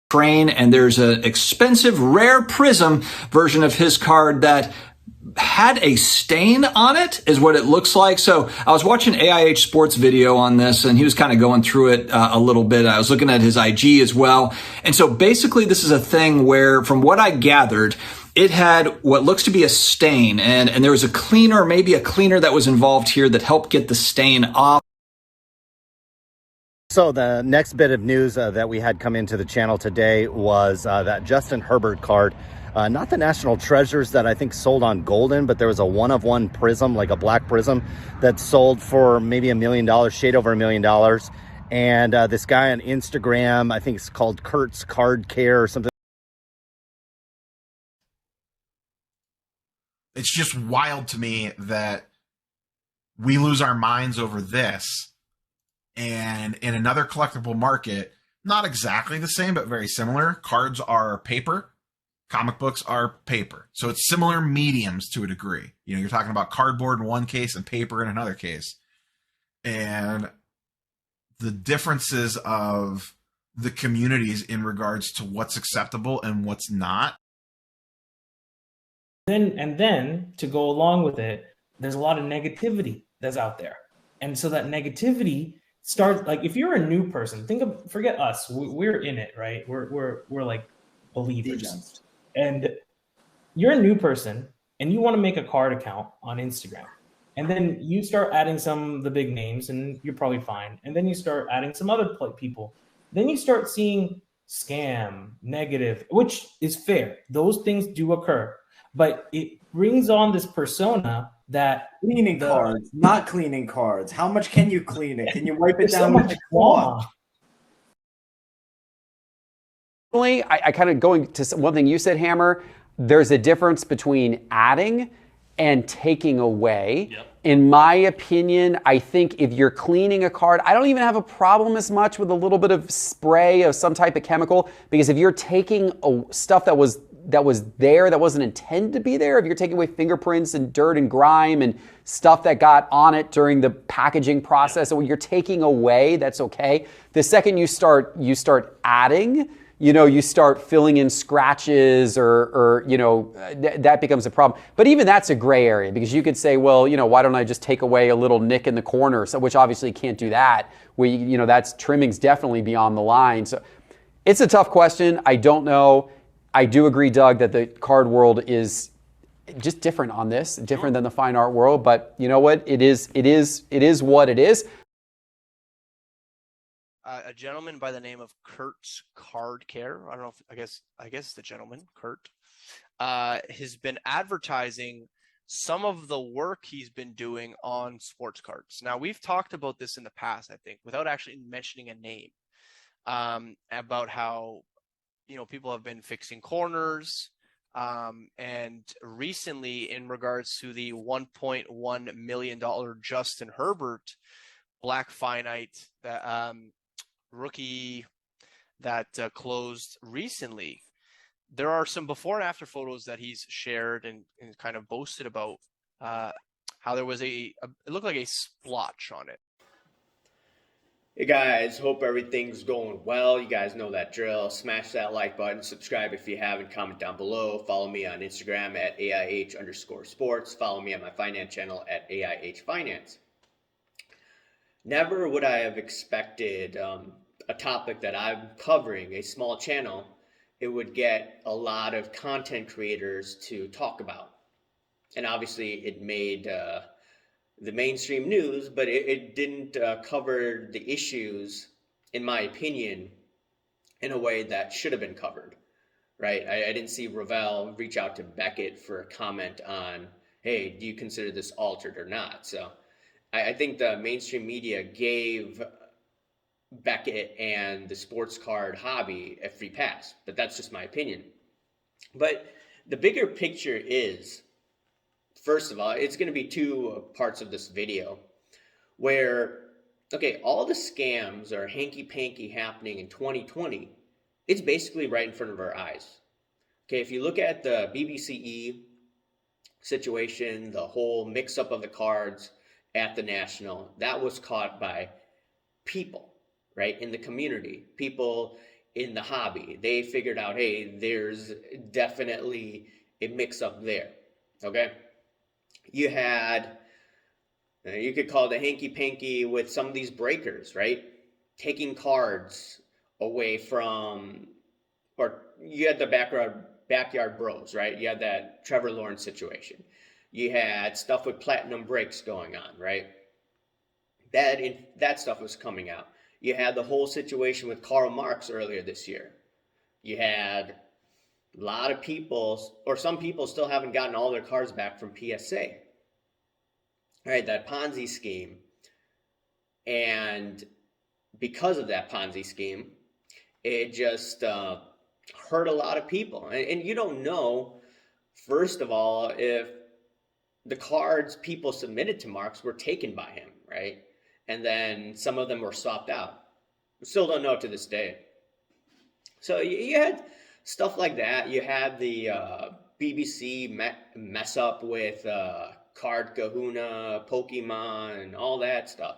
train, and there's an expensive rare prism version of his card that had a stain on it, is what it looks like. So I was watching AIH Sports video on this, and he was kind of going through it a little bit. I was looking at his IG as well. And so basically this is a thing where, from what I gathered, it had what looks to be a stain, and there was a cleaner, maybe a cleaner that was involved here that helped get the stain off. So the next bit of news that we had come into the channel today was that Justin Herbert card, not the National Treasures that I think sold on Golden, but there was a one-of-one prism, like a black prism, that sold for maybe $1 million, shade over $1 million. And this guy on Instagram, I think it's called Kurt's Card Care or something. It's just wild to me that we lose our minds over this. And in another collectible market, not exactly the same, but very similar. Cards are paper. Comic books are paper. So it's similar mediums to a degree. You know, you're talking about cardboard in one case and paper in another case. And the differences of the communities in regards to what's acceptable and what's not. And then to go along with it, there's a lot of negativity that's out there. And so that negativity starts, like, if you're a new person, forget us, we're in it, right? We're like believers. And you're a new person and you want to make a card account on Instagram. And then you start adding some of the big names and you're probably fine. And then you start adding some other people. Then you start seeing scam, negative, which is fair. Those things do occur. But it brings on this persona that cleaning cards, not cleaning cards. How much can you clean it? Can you wipe it down with a cloth? I kind of, going to one thing you said, Hammer, there's a difference between adding and taking away. Yep. In my opinion, I think if you're cleaning a card, I don't even have a problem as much with a little bit of spray of some type of chemical, because if you're taking stuff that was there, that wasn't intended to be there, if you're taking away fingerprints and dirt and grime and stuff that got on it during the packaging process, or you're taking away, that's okay. The second you start adding, you start filling in scratches or that becomes a problem. But even that's a gray area, because you could say, well, why don't I just take away a little nick in the corner? So, which obviously you can't do that. That's trimming's definitely beyond the line. So it's a tough question. I don't know. I do agree, Doug, that the card world is just different on this, different than the fine art world. But you know what? It is what it is. A gentleman by the name of Kurt's Card Care, I don't know if, I guess it's the gentleman, Kurt, has been advertising some of the work he's been doing on sports cards. Now, we've talked about this in the past, I think, without actually mentioning a name, about how people have been fixing corners, and recently, in regards to the $1.1 million Justin Herbert black finite that rookie that closed recently, there are some before and after photos that he's shared and kind of boasted about how there was it looked like a splotch on it. Hey guys, hope everything's going well. You guys know that drill. Smash that like button, subscribe if you haven't, comment down below. Follow me on Instagram at AIH_sports. Follow me on my finance channel at AIH Finance. Never would I have expected a topic that I'm covering, a small channel, it would get a lot of content creators to talk about. And obviously it made the mainstream news, but it didn't cover the issues, in my opinion, in a way that should have been covered, right? I didn't see Ravel reach out to Beckett for a comment on, hey, do you consider this altered or not? So I think the mainstream media gave Beckett and the sports card hobby a free pass, but that's just my opinion. But the bigger picture is, first of all, it's going to be two parts of this video where, okay, all the scams are hanky-panky happening in 2020. It's basically right in front of our eyes. Okay, if you look at the BBCE situation, the whole mix-up of the cards at the National, that was caught by people, right, in the community. People in the hobby. They figured out, hey, there's definitely a mix up there. Okay. You could call it a hanky panky with some of these breakers, right? Taking cards away from, or you had the backyard bros, right? You had that Trevor Lawrence situation. You had stuff with platinum breaks going on, right? That stuff was coming out. You had the whole situation with Karl Marx earlier this year. You had a lot of people, or some people still haven't gotten all their cards back from PSA. Right, that Ponzi scheme. And because of that Ponzi scheme, it just hurt a lot of people. And you don't know, first of all, if the cards people submitted to Marx were taken by him, right? And then some of them were swapped out. We still don't know to this day. So you had stuff like that. You had the BBC mess up with Card Kahuna, Pokemon, and all that stuff.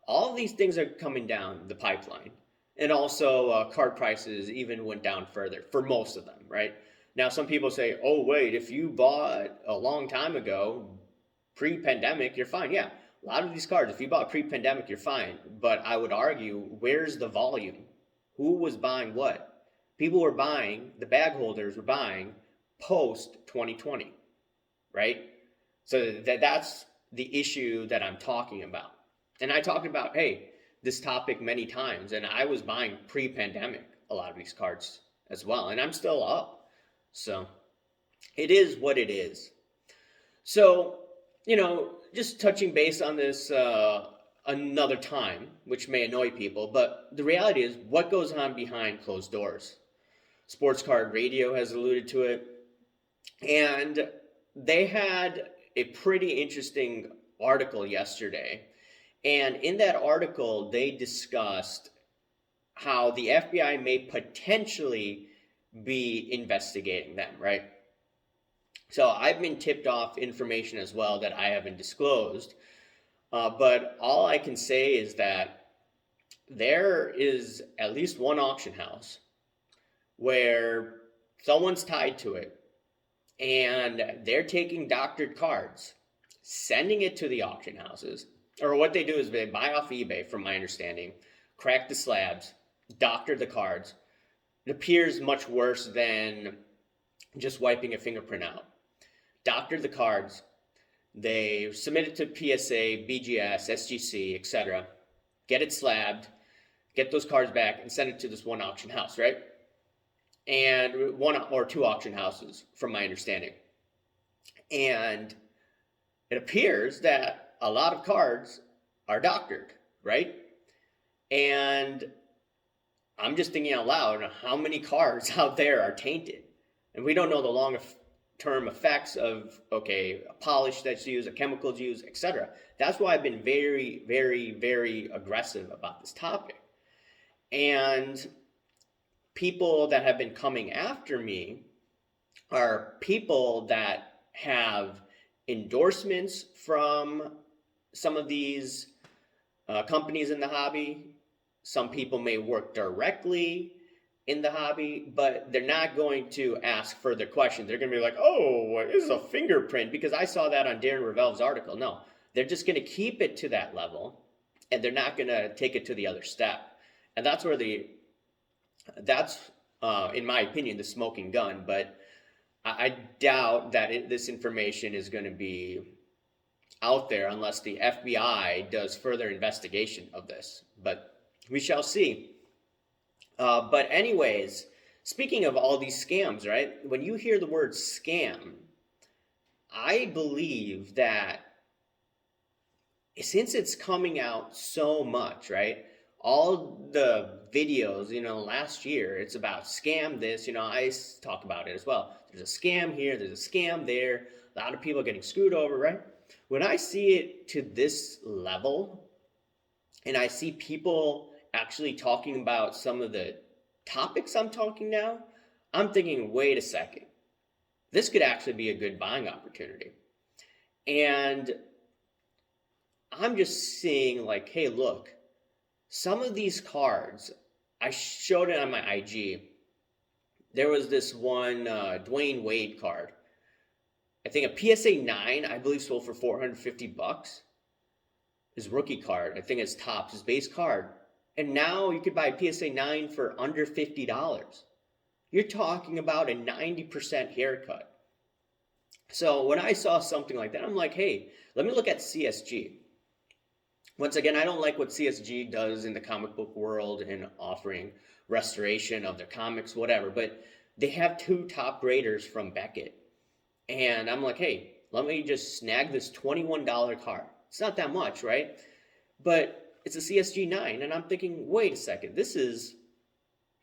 All of these things are coming down the pipeline. And also card prices even went down further for most of them, right? Now, some people say, oh, wait, if you bought a long time ago, pre-pandemic, you're fine. Yeah, a lot of these cards, if you bought pre-pandemic, you're fine. But I would argue, where's the volume? Who was buying what? People were buying, the bag holders were buying post-2020, right? So that's the issue that I'm talking about. And I talked about, hey, this topic many times, and I was buying pre-pandemic a lot of these cards as well, and I'm still up. So it is what it is. So, just touching base on this another time, which may annoy people, but the reality is what goes on behind closed doors. Sports Card Radio has alluded to it, and they had a pretty interesting article yesterday. And in that article, they discussed how the FBI may potentially be investigating them, right? So I've been tipped off information as well that I haven't disclosed. But all I can say is that there is at least one auction house where someone's tied to it and they're taking doctored cards, sending it to the auction houses. Or what they do is they buy off eBay, from my understanding, crack the slabs, doctor the cards. It appears much worse than just wiping a fingerprint out. Doctor the cards. They submit it to PSA, BGS, SGC, etc. Get it slabbed, get those cards back, and send it to this one auction house, right? And one or two auction houses, from my understanding. And it appears that a lot of cards are doctored, right? And I'm just thinking out loud, how many cards out there are tainted? And we don't know the long-term effects of, a polish that's used, a chemical's used, etc. That's why I've been very, very, very aggressive about this topic. And people that have been coming after me are people that have endorsements from some of these companies in the hobby. Some people may work directly in the hobby, but they're not going to ask further questions. They're going to be like, oh, what is a fingerprint? Because I saw that on Darren Revel's article. No, they're just going to keep it to that level, and they're not going to take it to the other step. And that's where that's in my opinion, the smoking gun. But I doubt that this information is going to be out there unless the FBI does further investigation of this. But we shall see. But anyways, speaking of all these scams, right? When you hear the word scam, I believe that since it's coming out so much, right? All the videos, last year, it's about scam this, I talk about it as well. There's a scam here, there's a scam there. A lot of people getting screwed over, right? When I see it to this level, and I see people actually talking about some of the topics I'm talking now, I'm thinking, wait a second. This could actually be a good buying opportunity. And I'm just seeing like, hey, look, some of these cards, I showed it on my IG. There was this one Dwayne Wade card. I think a PSA 9, I believe, sold for $450. His rookie card, I think it's Topps, his base card. And now you could buy a PSA 9 for under $50. You're talking about a 90% haircut. So when I saw something like that, I'm like, hey, let me look at CSG. Once again, I don't like what CSG does in the comic book world in offering restoration of their comics, whatever, but they have 2 top graders from Beckett. And I'm like, hey, let me just snag this $21 card. It's not that much, right? But it's a CSG 9. And I'm thinking, wait a second,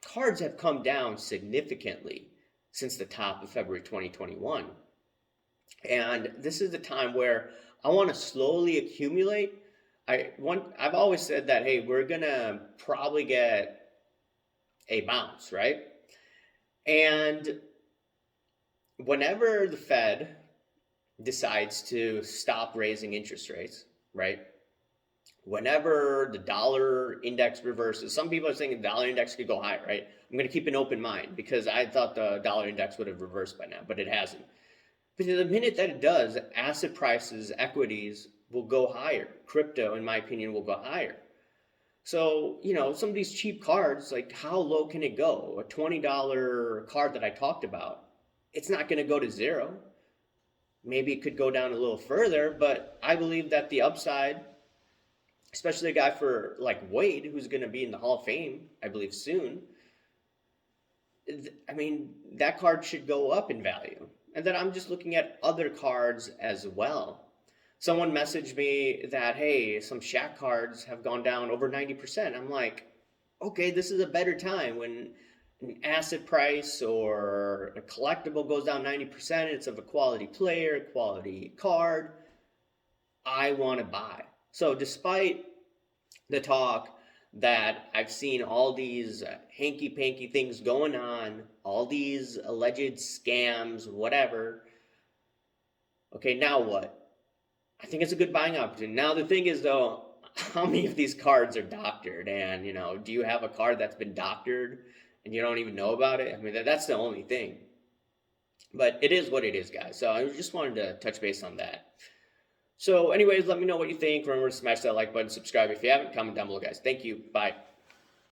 cards have come down significantly since the top of February 2021. And this is the time where I want to slowly accumulate. I've always said that, hey, we're going to probably get a bounce, right? And whenever the Fed decides to stop raising interest rates, right? Whenever the dollar index reverses, some people are saying the dollar index could go higher, right? I'm going to keep an open mind because I thought the dollar index would have reversed by now, but it hasn't. But the minute that it does, asset prices, equities will go higher. Crypto, in my opinion, will go higher. So, some of these cheap cards, like how low can it go? A $20 card that I talked about, it's not going to go to zero. Maybe it could go down a little further, but I believe that the upside, especially a guy for like Wade, who's going to be in the Hall of Fame, I believe soon, I mean, that card should go up in value. And then I'm just looking at other cards as well. Someone messaged me that, hey, some Shaq cards have gone down over 90%. I'm like, okay, this is a better time when an asset price or a collectible goes down 90%. It's of a quality player, quality card. I want to buy. So despite the talk that I've seen all these hanky-panky things going on, all these alleged scams, whatever. Okay, now what? I think it's a good buying opportunity. Now the thing is, though, how many of these cards are doctored? And, do you have a card that's been doctored and you don't even know about it? I mean, that's the only thing. But it is what it is, guys. So I just wanted to touch base on that. So anyways, let me know what you think. Remember to smash that like button, subscribe if you haven't, comment down below, guys. Thank you. Bye.